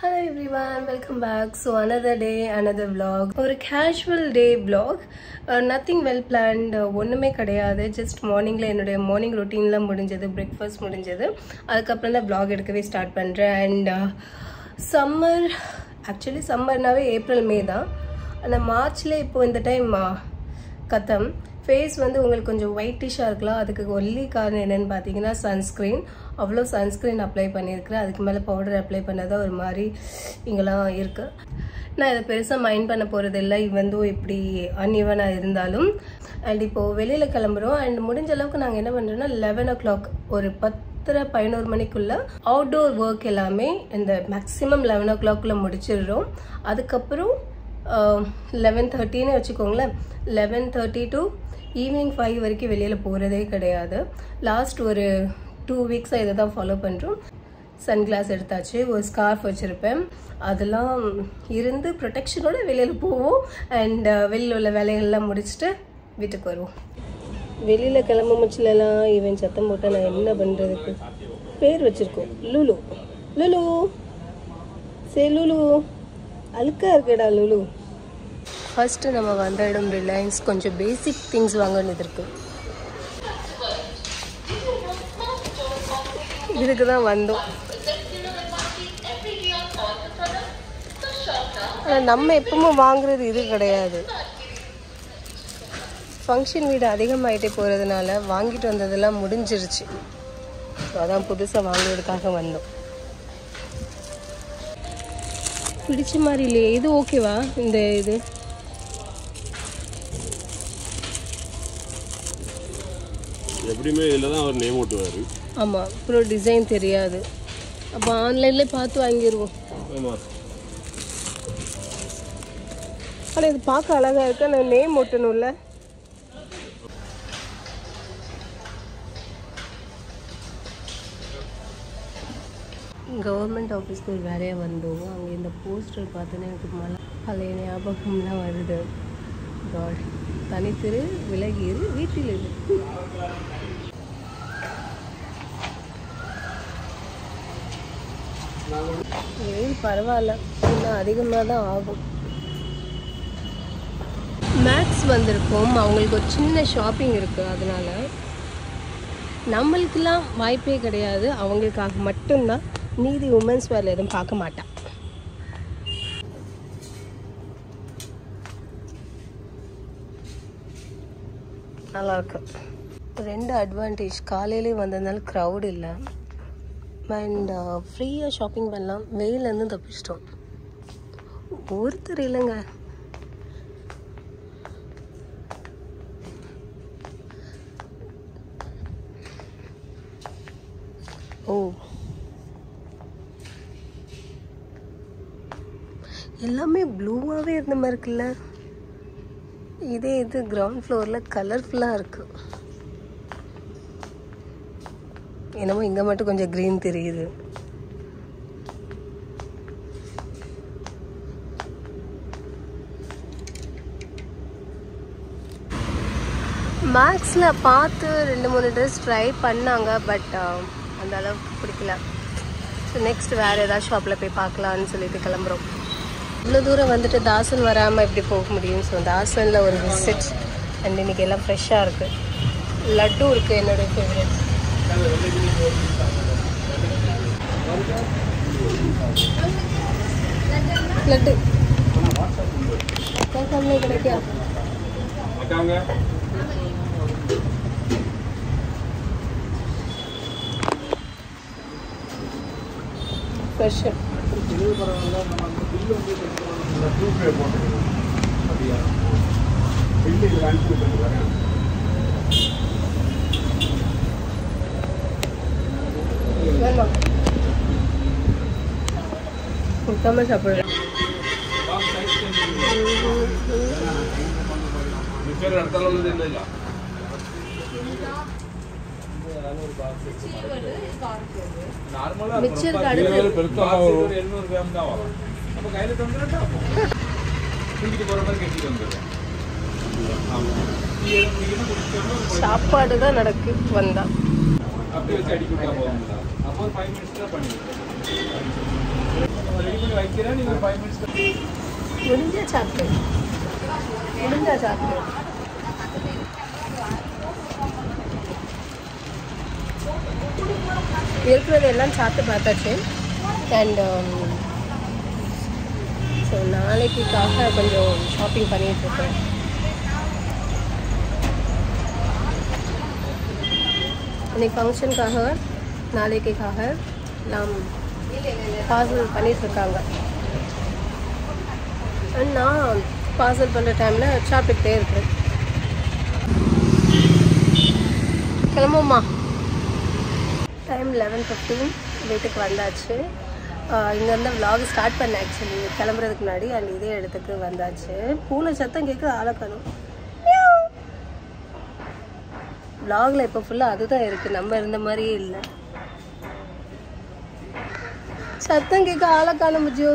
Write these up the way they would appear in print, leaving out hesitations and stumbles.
Hello everyone, welcome back. So another day, another vlog. ஒரு casual day vlog. Nothing well planned. ஒண்ணுமே கிடையாது. Just morningல என்னோட morning routineல முடிஞ்சது, breakfast முடிஞ்சது. அதுக்கு அப்புறம் தான் vlog எடுக்கவே ஸ்டார்ட் பண்றேன். And summer, actually summerனாவே ஏப்ரல் மே தான். ஆனா மார்ச்ல இப்போ இந்த டைம் கதம் ஃபேஸ் வந்து உங்களுக்கு கொஞ்சம் ஒயிட்டிஷாக இருக்கலாம். அதுக்கு ஒன்லி காரணம் என்னென்னு பார்த்தீங்கன்னா சன்ஸ்க்ரீன். அவ்வளோ சன்ஸ்க்ரீன் அப்ளை பண்ணியிருக்கிறேன். அதுக்கு மேலே பவுடர் அப்ளை பண்ணதான் ஒரு மாதிரி இங்கெல்லாம் இருக்குது. நான் இதை பெருசாக மைண்ட் பண்ண போகிறது இல்லை, இவந்தோ இப்படி அன்இவனாக இருந்தாலும். அண்ட் இப்போது வெளியில் கிளம்புறோம். அண்ட் முடிஞ்ச அளவுக்கு நாங்கள் என்ன பண்ணுறோன்னா 11 o'clock ஒரு 10-11 மணிக்குள்ளே அவுட்டோர் ஒர்க் எல்லாமே இந்த மேக்ஸிமம் 11 o'clockல முடிச்சிடுறோம். அதுக்கப்புறம் 11:30ன்னு வச்சுக்கோங்களேன். 11:30 to ஈவினிங் 5 வரைக்கும் வெளியில் போகிறதே கிடையாது. லாஸ்ட் ஒரு 2 weeks இதை தான் ஃபாலோ பண்ணுறோம். சன்கிளாஸ் எடுத்தாச்சு, ஒரு ஸ்கார்ஃப் வச்சுருப்பேன். அதெல்லாம் இருந்து ப்ரொடெக்ஷனோட வெளியில் போவோம். அண்ட் வெளியில் உள்ள வேலைகள்லாம் முடிச்சுட்டு வீட்டுக்கு வருவோம். வெளியில் கிளம்ப முச்சிலலாம் இவன் சத்தம் போட்டால் நான் என்ன பண்ணுறதுக்கு? பேர் வச்சுருக்கோம் லுலு. லுலு சே லுலு, அழுக்காக இருக்கடா லுலு. ஃபர்ஸ்ட்டு நம்ம வந்த இடம் ரிலையன்ஸ். கொஞ்சம் பேசிக் திங்ஸ் வாங்கினது இருக்குது. இதுக்கு தான் வந்தோம். ஆனால் நம்ம எப்பவும் வாங்குறது இது கிடையாது. ஃபங்க்ஷன் வீடு அதிகமாகிட்டே போகிறதுனால வாங்கிட்டு வந்ததெல்லாம் முடிஞ்சிருச்சு. அதான் புதுசாக வாங்குறதுக்காக வந்தோம். பிடிச்ச மாதிரி இல்லையே, இது ஓகேவா? இந்த இது எப்படியுமே இதில் தான் அவர் நேம் ஓட்டுவார். ஆமாம், அப்புறம் டிசைன் தெரியாது. அப்போ ஆன்லைன்லேயே பார்த்து வாங்கிடுவோம். ஆமாம், ஆனால் இது பார்க்க அழகாக இருக்கா, நான் நேம் ஓட்டணும்ல. கவர்மெண்ட் ஆஃபீஸ்க்கு ஒரு வேலையாக வந்தோம். அங்கே இந்த போஸ்டர் பார்த்தோன்னே எனக்கு பழைய ஞாபகம்லாம் வருது. காட், தனித்திரு விலகிரு வீட்டில் இரு. வெயில் பரவாயில்ல, இன்னும் அதிகமாக தான் ஆகும். மேக்ஸ் வந்திருக்கோம். அவங்களுக்கு ஒரு சின்ன ஷாப்பிங் இருக்குது. அதனால நம்மளுக்கெல்லாம் வாய்ப்பே கிடையாது, அவங்களுக்காக மட்டும்தான். நீதி உமன்ஸ் வேலை எதுவும் பார்க்க மாட்டான். நல்லாயிருக்கு. 2 அட்வான்டேஜ். காலையிலே வந்ததுனால க்ரௌட் இல்லை. அண்ட் ஃப்ரீயாக ஷாப்பிங் பண்ணலாம். வெயிலேருந்து தப்பிச்சிட்டோம். ஒருத்தர் இல்லைங்க. ஓ, எல்லாமே ப்ளூவாகவே இருந்த மாதிரி இருக்குல்ல. இதே இது கிரவுண்ட் ஃப்ளோரில் கலர்ஃபுல்லாக இருக்குது. என்னமோ இங்கே மட்டும் கொஞ்சம் க்ரீன் தெரியுது. மேக்ஸில் பார்த்து 2-3 ட்ரெஸ் ட்ரை பண்ணாங்க. பட் அந்த அளவுக்கு பிடிக்கல. ஸோ நெக்ஸ்ட் வேறு ஏதாவது ஷாப்பில் போய் பார்க்கலான்னு சொல்லிட்டு கிளம்புறோம். இவ்வளோ தூரம் வந்துட்டு தாசன் வராமல் எப்படி போக முடியும்? ஸோ தாசனில் ஒரு விசிட். அண்ட் இன்றைக்கி எல்லாம் ஃப்ரெஷ்ஷாக இருக்குது. லட்டு இருக்குது, என்னோடய ஃபேவரட் லட்டு. சாமி கிடைக்கா? ஃப்ரெஷ்ஷு. சுத்தமாக சாப்பிடுறேன். மிச்சர் சாப்பாடு தான் நடக்கு வந்தா. அப்படியே வச்சு அடிக்க போகும்ல. அப்போ 5 minutes தான் பண்ணிடுறேன். முடிஞ்ச சாக்லேட் இருக்கிறது எல்லாம் சாப்பிட்டு பார்த்தாச்சு. அண்ட் ஸோ நாளைக்காக கொஞ்சம் ஷாப்பிங் பண்ணிகிட்ருக்கேன். இன்னைக்கு ஃபங்க்ஷனுக்காக நாளைக்காக எல்லாம் பார்சல் பண்ணிகிட்ருக்காங்க. அண்ட் நான் பார்சல் பண்ணுற டைமில் சாப்பிட்டுக்கிட்டே இருக்கிறேன். கிளம்புமா. டைம் 11:15. வீட்டுக்கு வந்தாச்சு. இங்கேருந்து vlog ஸ்டார்ட் பண்ணேன் ஆக்சுவலி கிளம்புறதுக்கு முன்னாடி. அண்ட் இதே இடத்துக்கு வந்தாச்சு. பூனை சத்தம் கேட்க ஆளக்கணும். vlogல இப்போ ஃபுல்லாக அதுதான் இருக்குது, நம்ம இருந்த மாதிரியே இல்லை. சத்தம் கேட்க ஆளக்காணும் முஜு.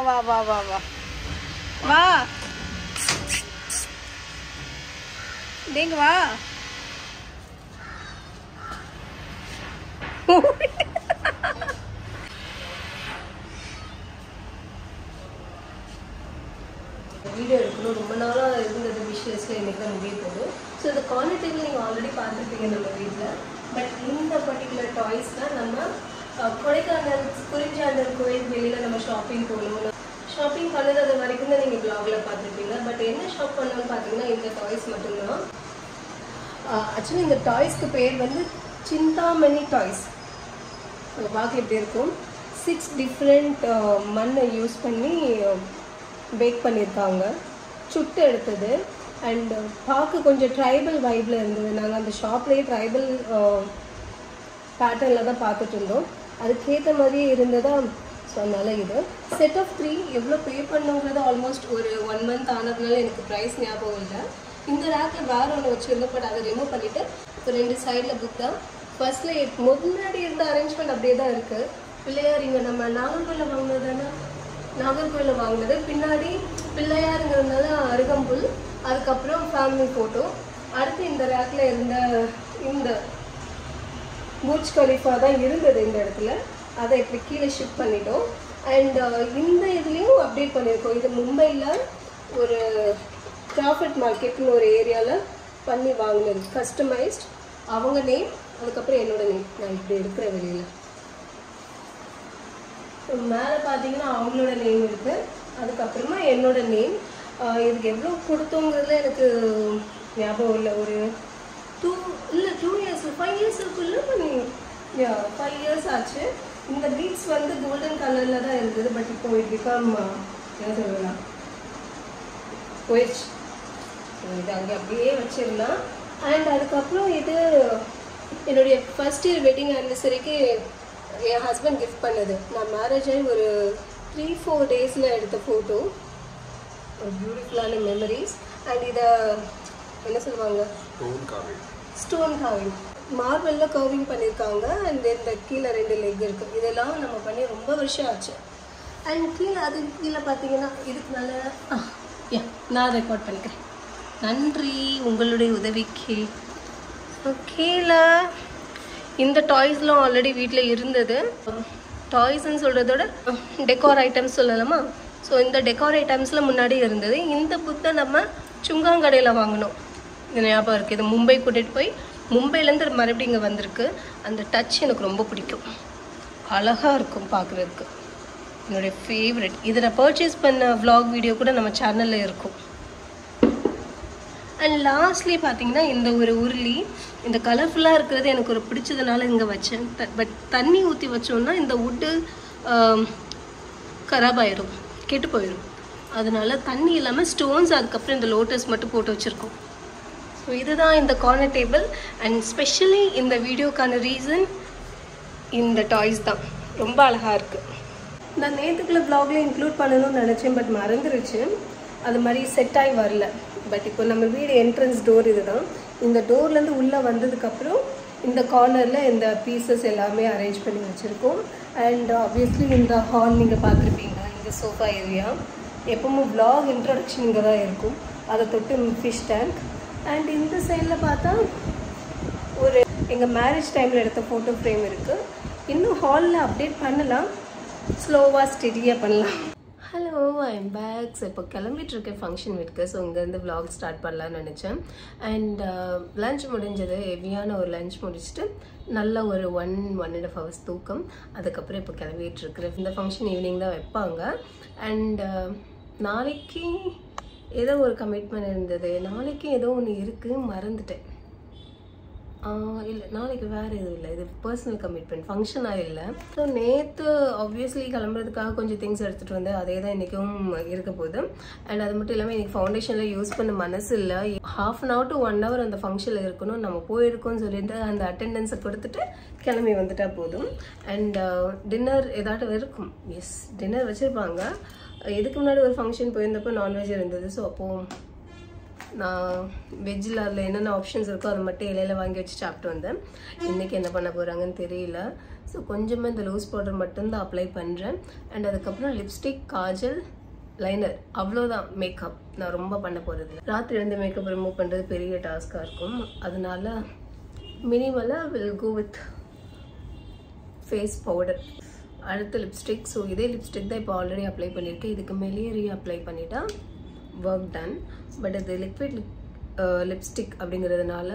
வா வா வா வா வா தேங்க வா. வீடியோ எடுக்கணும் ரொம்ப நாளாக இருந்தது விஷயத்தில் இன்றைக்கி தான் முடிய போகுது. ஸோ இந்த கார்னர் டேபிள் நீங்கள் ஆல்ரெடி பார்த்துருப்பீங்க நம்ம வீட்டில். பட் இந்த பர்டிகுலர் டாய்ஸ் தான் நம்ம கொடைக்கானல் குறிஞ்சாண்டல் கோயில் வெளியில் நம்ம ஷாப்பிங் போகணும். ஷாப்பிங் பண்ணுறது வரைக்கும் தான் நீங்கள் ப்ளாகில் பார்த்துருப்பீங்க. பட் என்ன ஷாப் பண்ணணும்னு பார்த்தீங்கன்னா இந்த டாய்ஸ் மட்டும்தான். ஆக்சுவலி இந்த டாய்ஸ்க்கு பேர் வந்து சிந்தாமணி டாய்ஸ். அதை பார்க்க எப்படி இருக்கும். 6 டிஃப்ரெண்ட் மண்ணை யூஸ் பண்ணி பேக் பண்ணியிருக்காங்க. சுட்டு எடுத்தது. அண்ட் பார்க்க கொஞ்சம் ட்ரைபல் வைப்பில் இருந்தது. நாங்கள் அந்த ஷாப்லேயே ட்ரைபல் பேட்டர்னில் தான் பார்த்துட்டு இருந்தோம். அதுக்கேற்ற மாதிரியே இருந்ததா. ஸோ அதனால் இது செட் ஆஃப் 3 எவ்வளோ பே பண்ணுங்கிறது ஆல்மோஸ்ட் ஒரு 1 மந்த் ஆனதுனால எனக்கு ப்ரைஸ் ஞாபகம் இல்லை. இந்த ரேக்கில் வேறு ஒன்று வச்சுருந்தோம். பட் அதை ரிமூவ் பண்ணிவிட்டு இப்போ 2 சைடில் புக் தான். ஃபர்ஸ்ட்டில் முன்னாடி இருந்த அரேஞ்ச்மெண்ட் அப்படியே தான் இருக்குது. பிள்ளையார் இங்கே நம்ம நாகர்கோயிலில் வாங்கினது தானே, நாகர்கோயிலில் வாங்கினது. பின்னாடி பிள்ளையாருங்கிறதுனால அருகம்புல், அதுக்கப்புறம் ஃபேமிலி ஃபோட்டோ. அடுத்து இந்த ரேக்கில் இருந்த இந்த புர்ஜ் கலீஃபா தான் இருந்தது இந்த இடத்துல. அதை இப்படி கீழே ஷிஃப்ட் பண்ணிட்டோம். அண்ட் இந்த இதுலேயும் அப்டேட் பண்ணியிருக்கோம். இது மும்பையில் ஒரு கிராஃபர்ட் மார்க்கெட்னு ஒரு ஏரியாவில் பண்ணி வாங்கினது, கஸ்டமைஸ்ட். அவங்க நேம், அதுக்கப்புறம் என்னோட நேம். நான் இப்படி இருக்கிற வெளியில் மேலே பார்த்தீங்கன்னா அவங்களோட நேம் இருக்குது, அதுக்கப்புறமா என்னோட நேம். இதுக்கு எவ்வளோ கொடுத்தோங்கிறதுல எனக்கு ஞாபகம் இல்லை. ஒரு 2 இயர்ஸ் 5 இயர்ஸ் இருக்குல்ல பண்ணி 5 இயர்ஸ் ஆச்சு. இந்த பீட்ஸ் வந்து கோல்டன் கலரில் தான் இருந்தது. பட் இப்போ இது பிகம் என்ன சொல்லலாம் போயிடுச்சு. இது அங்கே அப்படியே வச்சிடலாம். அண்ட் அதுக்கப்புறம் இது என்னுடைய ஃபர்ஸ்ட் இயர் வெட்டிங் ஆனிவர்சரிக்கு என் ஹஸ்பண்ட் கிஃப்ட் பண்ணது. நான் மேரேஜ் ஆகி ஒரு 3-4 டேஸில் எடுத்த ஃபோட்டோ. ஒரு பியூட்டிஃபுல்லான மெமரிஸ். அண்ட் இதை என்ன சொல்லுவாங்க, ஸ்டோன் கார்விங், மார்பிளில் கர்விங் பண்ணியிருக்காங்க. அண்ட் இந்த கீழே 2 லெக் இருக்குது. இதெல்லாம் நம்ம பண்ணி ரொம்ப வருஷம் ஆச்சு. அண்ட் கீழே அது கீழே பார்த்தீங்கன்னா இதுக்கு நல்ல நான் ரெக்கார்ட் பண்ணிக்கிறேன். நன்றி உங்களுடைய உதவிக்கு. கீழே இந்த டாய்ஸ்லாம் ஆல்ரெடி வீட்டில் இருந்தது. டாய்ஸ்ன்னு சொல்கிறதோட டெக்கார் ஐட்டம்ஸ் சொல்லலாமா. ஸோ இந்த டெக்கார் ஐட்டம்ஸில் முன்னாடி இருந்தது. இந்த புத்தை நம்ம சுங்காங்கடையில் வாங்கினோம். இது ஞாபகம் இருக்குது. இது மும்பை கூட்டிகிட்டு போய் மும்பைலேருந்து மறுபடியும் இங்கே வந்திருக்கு. அந்த டச் எனக்கு ரொம்ப பிடிக்கும். அழகாக இருக்கும் பார்க்குறதுக்கு. என்னுடைய ஃபேவரெட். இதை நான் பர்ச்சேஸ் பண்ண vlog வீடியோ கூட நம்ம சேனலில் இருக்கும். அண்ட் லாஸ்ட்லி பார்த்தீங்கன்னா இந்த ஒரு உருளி, இந்த கலர்ஃபுல்லாக இருக்கிறது எனக்கு ஒரு பிடிச்சதுனால இங்கே வச்சேன். பட் தண்ணி ஊற்றி வச்சோன்னா இந்த வுட்டு கராப் ஆயிரும், கெட்டு போயிடும். அதனால தண்ணி இல்லாமல் ஸ்டோன்ஸ், அதுக்கப்புறம் இந்த லோட்டஸ் மட்டும் போட்டு வச்சுருக்கோம். ஸோ இதுதான் இந்த கார்னர் டேபிள். அண்ட் ஸ்பெஷலி இந்த வீடியோக்கான ரீசன் இந்த டாய்ஸ் தான். ரொம்ப அழகாக இருக்குது. நான் நேற்றுக்குள்ள vlogல இன்க்ளூட் பண்ணணும்னு நினச்சேன். பட் மறந்துருச்சு. அது மாதிரி செட் ஆகி வரல. பட் இப்போ நம்ம வீடு என்ட்ரன்ஸ் டோர் இது தான். இந்த டோர்லேருந்து உள்ளே வந்ததுக்கப்புறம் இந்த கார்னரில் இந்த பீசஸ் எல்லாமே அரேஞ்ச் பண்ணி வச்சுருக்கோம். அண்ட் ஆப்வியஸ்லி இந்த ஹால் நீங்கள் பார்த்துருப்பீங்க. இந்த சோஃபா ஏரியா எப்பவும் vlog இன்ட்ரடக்ஷன் இங்கே தான் இருக்கும். அதை தொட்டு ஃபிஷ் டேங்க். அண்ட் இந்த சைடில் பார்த்தா ஒரு எங்கள் மேரேஜ் டைமில் எடுத்த ஃபோட்டோ ஃப்ரேம் இருக்குது. இன்னும் ஹாலில் அப்டேட் பண்ணலாம், ஸ்லோவாக ஸ்டெடியாக பண்ணலாம். Hello, I'm back. ஸோ இப்போ கிளம்பிட்டு இருக்கேன் ஃபங்க்ஷன் வீட்டுக்கு. ஸோ இங்கேருந்து vlog ஸ்டார்ட் பண்ணலான்னு நினச்சேன். அண்ட் லன்ச் முடிஞ்சது, ஹெவியான ஒரு லன்ச் முடிச்சுட்டு நல்ல ஒரு 1.5 hours தூக்கம். அதுக்கப்புறம் இப்போ கிளம்பிட்டு இருக்கிறேன். இந்த ஃபங்க்ஷன் ஈவினிங் தான் வைப்பாங்க. அண்ட் நாளைக்கு ஏதோ ஒரு கமிட்மெண்ட் இருந்தது, நாளைக்கு ஏதோ ஒன்று இருக்குது, மறந்துட்டேன். இல்லை, நாளைக்கு வேறு எதுவும் இல்லை, இது பர்சனல் கமிட்மெண்ட், ஃபங்க்ஷனாக இல்லை. ஸோ நேற்று ஆப்வியஸ்லி கிளம்புறதுக்காக கொஞ்சம் திங்ஸ் எடுத்துகிட்டு வந்தேன், அதே தான் இன்றைக்கும் இருக்க போகுது. அண்ட் அது மட்டும் இல்லாமல் இன்றைக்கி ஃபவுண்டேஷனில் யூஸ் பண்ண மனசு இல்லை. 1/2 hour to 1 hour அந்த ஃபங்க்ஷனில் இருக்கணும், நம்ம போயிருக்கோம்னு சொல்லிட்டு அந்த அட்டெண்டன்ஸை கொடுத்துட்டு கிளம்பி வந்துட்டா போதும். அண்ட் டின்னர் ஏதாட்டும் இருக்கும். எஸ், டின்னர் வச்சுருப்பாங்க. இதுக்கு முன்னாடி ஒரு ஃபங்க்ஷன் போயிருந்தப்போ நான்வெஜ் இருந்தது. ஸோ அப்போது நான் வெஜ்ஜில் அதில் என்னென்ன ஆப்ஷன்ஸ் இருக்கோ அதை மட்டும் இலையில் வாங்கி வச்சு சாப்பிட்டு வந்தேன். இன்றைக்கி என்ன பண்ண போகிறாங்கன்னு தெரியல. ஸோ கொஞ்சமாக இந்த லூஸ் பவுடர் மட்டும்தான் அப்ளை பண்ணுறேன். அண்ட் அதுக்கப்புறம் லிப்ஸ்டிக், காஜல், லைனர், அவ்வளோதான் மேக்கப். நான் ரொம்ப பண்ண போகிறது இல்லை. ராத்திரி வந்து மேக்கப் ரிமூவ் பண்ணுறது பெரிய டாஸ்காக இருக்கும். அதனால மினிமலாக will go with face powder. அடுத்த லிப்ஸ்டிக். ஸோ இதே லிப்ஸ்டிக் தான் இப்போ ஆல்ரெடி அப்ளை பண்ணியிருக்கேன். இதுக்கு மேலேயே அப்ளை பண்ணிட்டா ஒர்க் டன். பட் அது லிக்விட் லிப்ஸ்டிக் அப்படிங்கிறதுனால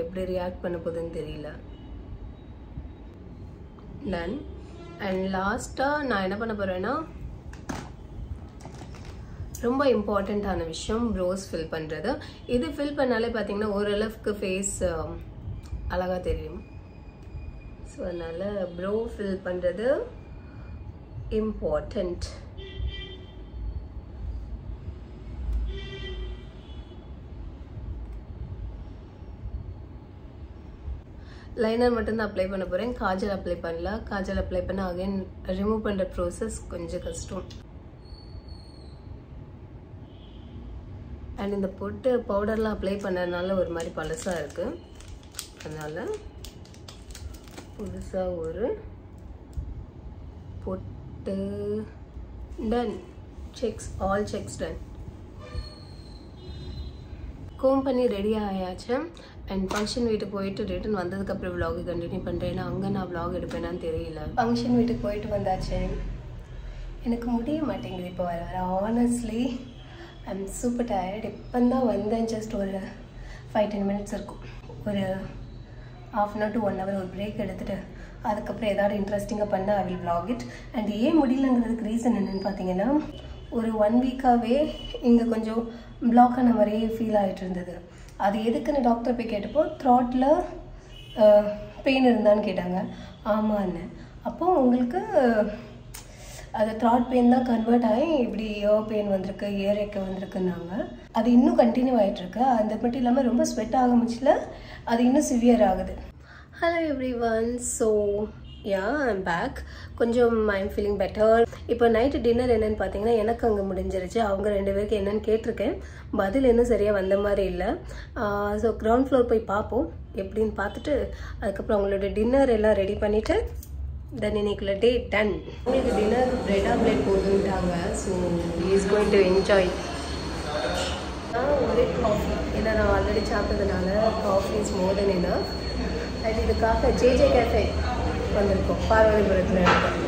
எப்படி ரியாக்ட் பண்ண போகுதுன்னு தெரியல. டன். அண்ட் லாஸ்ட்டாக நான் என்ன பண்ண போகிறேன்னா, ரொம்ப இம்பார்ட்டண்ட்டான விஷயம், ப்ரோஸ் ஃபில் பண்ணுறது. இது ஃபில் பண்ணாலே பார்த்தீங்கன்னா ஓரளவுக்கு ஃபேஸ் அழகாக தெரியும். ஸோ அதனால் ப்ரோ ஃபில் பண்ணுறது இம்பார்ட்டண்ட். லைனர் மட்டும்தான் அப்ளை பண்ண போகிறேன், காஜல் அப்ளை பண்ணல. காஜல் அப்ளை பண்ண அகைன் ரிமூவ் பண்ணுற ப்ரோசஸ் கொஞ்சம் கஷ்டம். அண்ட் இந்த பொட்டு பவுடர்லாம் அப்ளை பண்ணதுனால ஒரு மாதிரி பழசாக இருக்குது. அதனால் புதுசாக ஒரு பொட்டு. டன். செக்ஸ், ஆல் செக்ஸ் டன். கோம் பண்ணி ரெடியாக ஆயாச்சு. அண்ட் ஃபங்க்ஷன் வீட்டுக்கு போயிட்டு ரிட்டன் வந்ததுக்கப்புறம் vlog கண்டினியூ பண்ணுறேன். ஏன்னா அங்கே நான் vlog எடுப்பேனான்னு தெரியல. ஃபங்க்ஷன் வீட்டுக்கு போயிட்டு வந்தாச்சு. எனக்கு முடிய மாட்டேங்குது இப்போ வர வர. Honestly I am super tired. இப்போ தான் வந்தேன். ஜஸ்ட் ஒரு 5-10 minutes இருக்கும். ஒரு 1/2 hour to 1 hour ஒரு பிரேக் எடுத்துகிட்டு அதுக்கப்புறம் ஏதாவது இன்ட்ரெஸ்டிங்காக பண்ணால் I will vlog it. And ஏன் முடியலங்கிறதுக்கு ரீசன் என்னென்னு பார்த்தீங்கன்னா, ஒரு 1 week-ஆகவே இங்கே கொஞ்சம் பிளாக் ஆன மாதிரியே ஃபீல் ஆகிட்டு இருந்தது. அது எதுக்குன்னு டாக்டர் போய் கேட்டப்போ த்ராட்டில் பெயின் இருந்தான்னு கேட்டாங்க. ஆமான்னு. அப்போது உங்களுக்கு அது த்ராட் பெயின் தான் கன்வெர்ட் ஆகி இப்படி இயர் பெயின் வந்திருக்கு, இயர் ஏக்க வந்திருக்குன்னாங்க. அது இன்னும் கண்டினியூ ஆகிட்டுருக்கு. அது மட்டும் இல்லாமல் ரொம்ப ஸ்வெட் ஆரம்பிச்சில் அது இன்னும் சிவியர் ஆகுது. Hello everyone. So I'm back. கொஞ்சம் ஐம் ஃபீலிங் பெட்டர். இப்போ நைட்டு டின்னர் என்னென்னு பார்த்தீங்கன்னா, எனக்கு அங்கே முடிஞ்சிருச்சு. அவங்க 2 பேருக்கு என்னென்னு கேட்டிருக்கேன், பதில் இன்னும் சரியாக வந்த மாதிரி இல்லை. ஸோ கிரவுண்ட் ஃப்ளோர் போய் பார்ப்போம், எப்படின்னு பார்த்துட்டு அதுக்கப்புறம் அவங்களோட டின்னர் எல்லாம் ரெடி பண்ணிவிட்டு தென் இன்னைக்குள்ள டே டன். உங்களுக்கு டின்னர் பிரெட் ஆம்லேட் போதுன்ட்டாங்க. So is going to enjoy. ஒரே காஃபி, ஏன்னா நான் ஆல்ரெடி சாப்பிட்டதுனால coffee is more than enough. And இதுக்காக ஜேஜே கேஃபே வந்திருக்கோம், பார்வதிபுரத்தில் இருக்கோம்.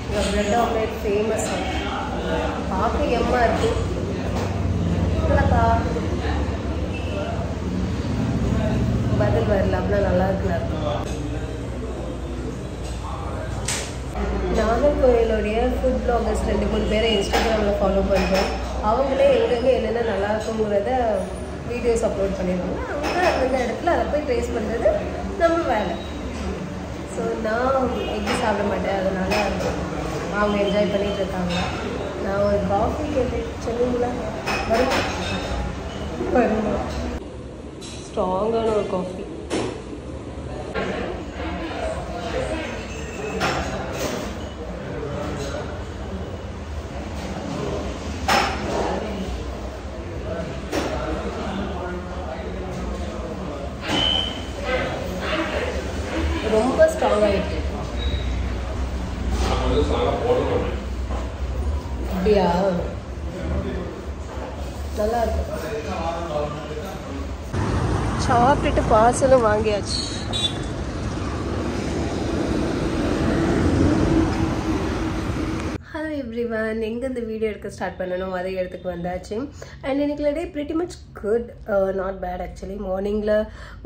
இங்கே பிரெட் ஆம்லேட் ஃபேமஸ். பார்க்க எம்மா இருக்குது. இல்லைக்கா பதில் வரல, அப்படின்னா நல்லா இருக்குல்ல. நாகர்கோயிலுடைய ஃபுட் பிளாகர்ஸ் 2-3 பேரை இன்ஸ்டாகிராமில் ஃபாலோ பண்ணுறோம். அவங்களே எங்கெங்கே என்னென்ன நல்லா இருக்குங்கிறத வீடியோஸ் அப்லோட் பண்ணிடுவாங்க. அவங்க அந்த இடத்துல அதை போய் ட்ரேஸ் பண்ணுறது நம்ம வேலை. ஸோ நான் எக்கு சாப்பிட மாட்டேன், அதனால் அவங்க என்ஜாய் பண்ணிகிட்டு இருக்காங்க. நான் ஒரு காஃபி கேட்டேன். சொல்லுங்களா? வருமா? ஸ்ட்ராங்கான ஒரு காஃபி. ரொம்ப ஸ்ட்ராங் ஆகிட்டு. அப்படியா? நல்லா இருக்கும். சாப்பிட்டுட்டு பார்சலும் வாங்கியாச்சு. ஹலோ எவ்ரிவன், எங்கே இந்த வீடியோ எடுக்க ஸ்டார்ட் பண்ணணும் அதே இடத்துக்கு வந்தாச்சு. அண்ட் இன்னைக்கு டே pretty much good, not bad actually. மார்னிங்கில்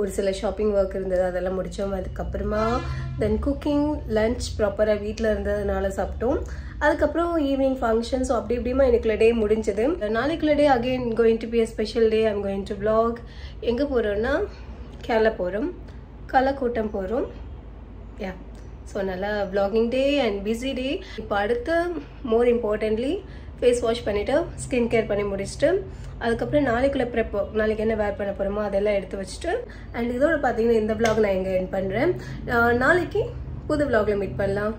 ஒரு சில ஷாப்பிங் ஒர்க் இருந்தது, அதெல்லாம் முடித்தோம். அதுக்கப்புறமா தென் குக்கிங், லன்ச் ப்ராப்பராக வீட்டில் இருந்ததுனால சாப்பிட்டோம். அதுக்கப்புறம் ஈவினிங் ஃபங்க்ஷன். ஸோ அப்படி இப்படிமா இன்னைக்குள்ள டே முடிஞ்சது. நாளைக்குள்ள day again going to be a special day. I'm going to vlog. எங்கே போகிறோன்னா கேரளா போகிறோம், கள்ளக்கூட்டம் போகிறோம். யா, ஸோ நல்லா vlogging day and busy day. இப்போ அடுத்து மோர் இம்பார்ட்டன்ட்லி ஃபேஸ் வாஷ் பண்ணிவிட்டு ஸ்கின் கேர் பண்ணி முடிச்சுட்டு அதுக்கப்புறம் நாளைக்குள்ளே ப்ரெப், நாளைக்கு என்ன வேர் பண்ண போகிறோமோ அதெல்லாம் எடுத்து வச்சுட்டு அண்ட் இதோட பார்த்தீங்கன்னா இந்த vlog நான் எங்கே எண்ட் பண்ணுறேன். நாளைக்கு புது vlogல மீட் பண்ணலாம்.